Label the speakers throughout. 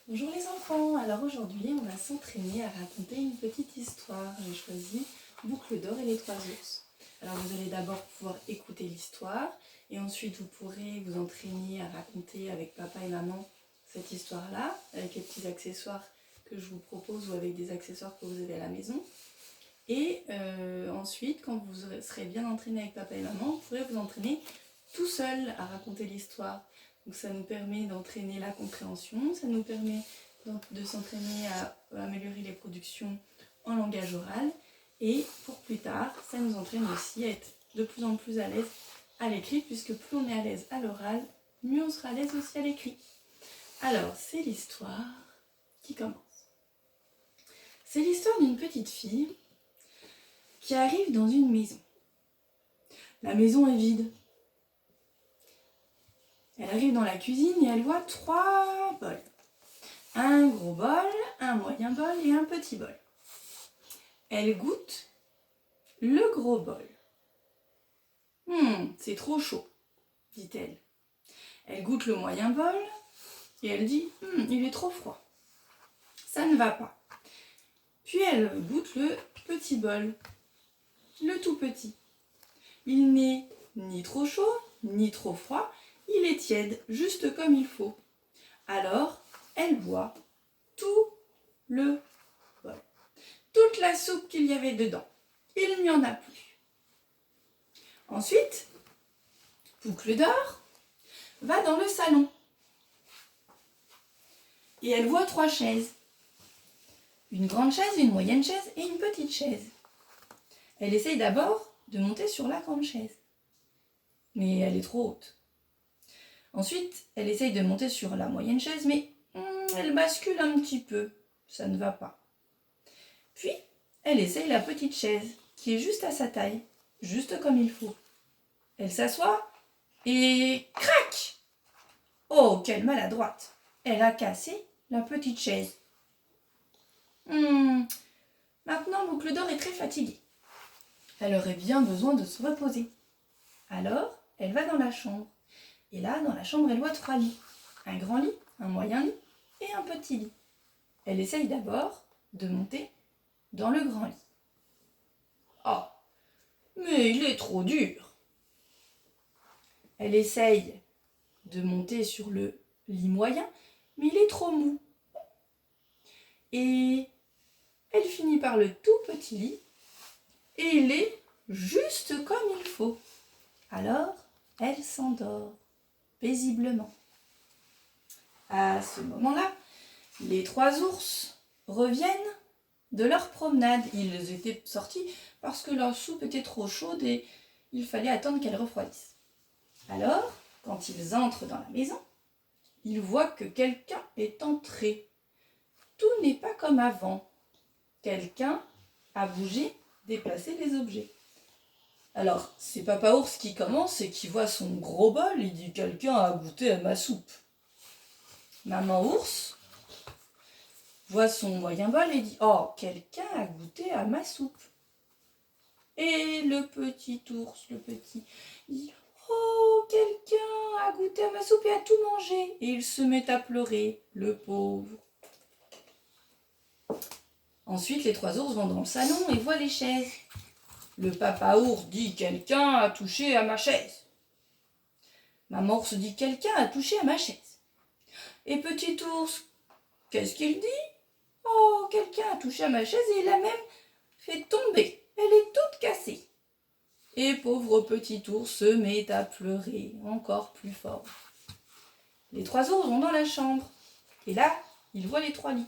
Speaker 1: Bonjour les enfants, alors aujourd'hui on va s'entraîner à raconter une petite histoire. J'ai choisi Boucle d'or et les trois ours. Alors vous allez d'abord pouvoir écouter l'histoire et ensuite vous pourrez vous entraîner à raconter avec papa et maman cette histoire-là, avec les petits accessoires que je vous propose ou avec des accessoires que vous avez à la maison. Et ensuite, quand vous serez bien entraîné avec papa et maman, vous pourrez vous entraîner tout seul à raconter l'histoire. Donc ça nous permet d'entraîner la compréhension, ça nous permet de s'entraîner à améliorer les productions en langage oral. Et pour plus tard, ça nous entraîne aussi à être de plus en plus à l'aise à l'écrit, puisque plus on est à l'aise à l'oral, mieux on sera à l'aise aussi à l'écrit. Alors, c'est l'histoire qui commence. C'est l'histoire d'une petite fille qui arrive dans une maison. La maison est vide. Elle arrive dans la cuisine et elle voit 3 bols. Un gros bol, un moyen bol et un petit bol. Elle goûte le gros bol. C'est trop chaud, dit-elle. Elle goûte le moyen bol et elle dit il est trop froid. Ça ne va pas. Puis elle goûte le petit bol, le tout petit. Il n'est ni trop chaud, ni trop froid. Il est tiède, juste comme il faut. Alors, elle boit tout le bol. Toute la soupe qu'il y avait dedans. Il n'y en a plus. Ensuite, Boucle d'or va dans le salon. Et elle voit 3 chaises. Une grande chaise, une moyenne chaise et une petite chaise. Elle essaye d'abord de monter sur la grande chaise. Mais elle est trop haute. Ensuite, elle essaye de monter sur la moyenne chaise, mais elle bascule un petit peu. Ça ne va pas. Puis, elle essaye la petite chaise, qui est juste à sa taille, juste comme il faut. Elle s'assoit et crac! Oh, quelle maladroite! Elle a cassé la petite chaise. Maintenant, Boucle d'or est très fatiguée. Elle aurait bien besoin de se reposer. Alors, elle va dans la chambre. Et là, dans la chambre, elle voit 3 lits. Un grand lit, un moyen lit et un petit lit. Elle essaye d'abord de monter dans le grand lit. Oh, mais il est trop dur. Elle essaye de monter sur le lit moyen, mais il est trop mou. Et elle finit par le tout petit lit, et il est juste comme il faut. Alors, elle s'endort paisiblement. À ce moment-là, les 3 ours reviennent de leur promenade. Ils étaient sortis parce que leur soupe était trop chaude et il fallait attendre qu'elle refroidisse. Alors, quand ils entrent dans la maison, ils voient que quelqu'un est entré. Tout n'est pas comme avant. Quelqu'un a bougé, déplacé les objets. Alors, c'est Papa Ours qui commence et qui voit son gros bol. Il dit « Quelqu'un a goûté à ma soupe ». Maman Ours voit son moyen bol et dit « Oh, quelqu'un a goûté à ma soupe ». Et le petit ours, dit « Oh, quelqu'un a goûté à ma soupe et a tout mangé ». Et il se met à pleurer, le pauvre. Ensuite, les 3 ours vont dans le salon et voient les chaises. Le papa ours dit « Quelqu'un a touché à ma chaise ». Maman ours dit « Quelqu'un a touché à ma chaise ». Et petit ours, qu'est-ce qu'il dit? « Oh, quelqu'un a touché à ma chaise et il a même fait tomber. Elle est toute cassée. » Et pauvre petit ours se met à pleurer encore plus fort. Les 3 ours vont dans la chambre. Et là, ils voient les 3 lits.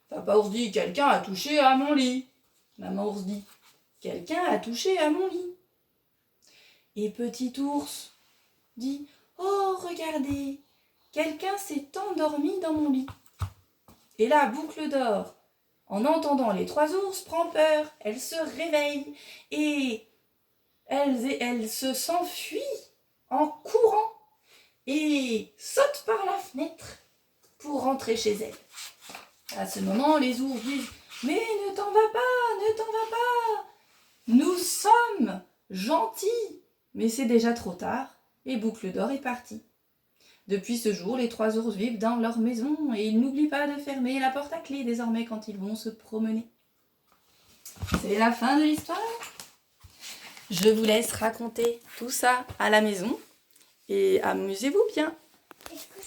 Speaker 1: Papa ours dit « Quelqu'un a touché à mon lit ». Maman ours dit « Quelqu'un a touché à mon lit ». Et petit ours dit « Oh, regardez, quelqu'un s'est endormi dans mon lit ». Et là, Boucle d'or, en entendant les 3 ours, prend peur. Elle se réveille et elle s'enfuit en courant et saute par la fenêtre pour rentrer chez elle. À ce moment, les ours disent « Mais ne t'en va pas, ne t'en va pas. Nous sommes gentils. » Mais c'est déjà trop tard et Boucle d'or est partie. Depuis ce jour, les 3 ours vivent dans leur maison et ils n'oublient pas de fermer la porte à clé désormais quand ils vont se promener. C'est la fin de l'histoire. Je vous laisse raconter tout ça à la maison et amusez-vous bien.
Speaker 2: Est-ce que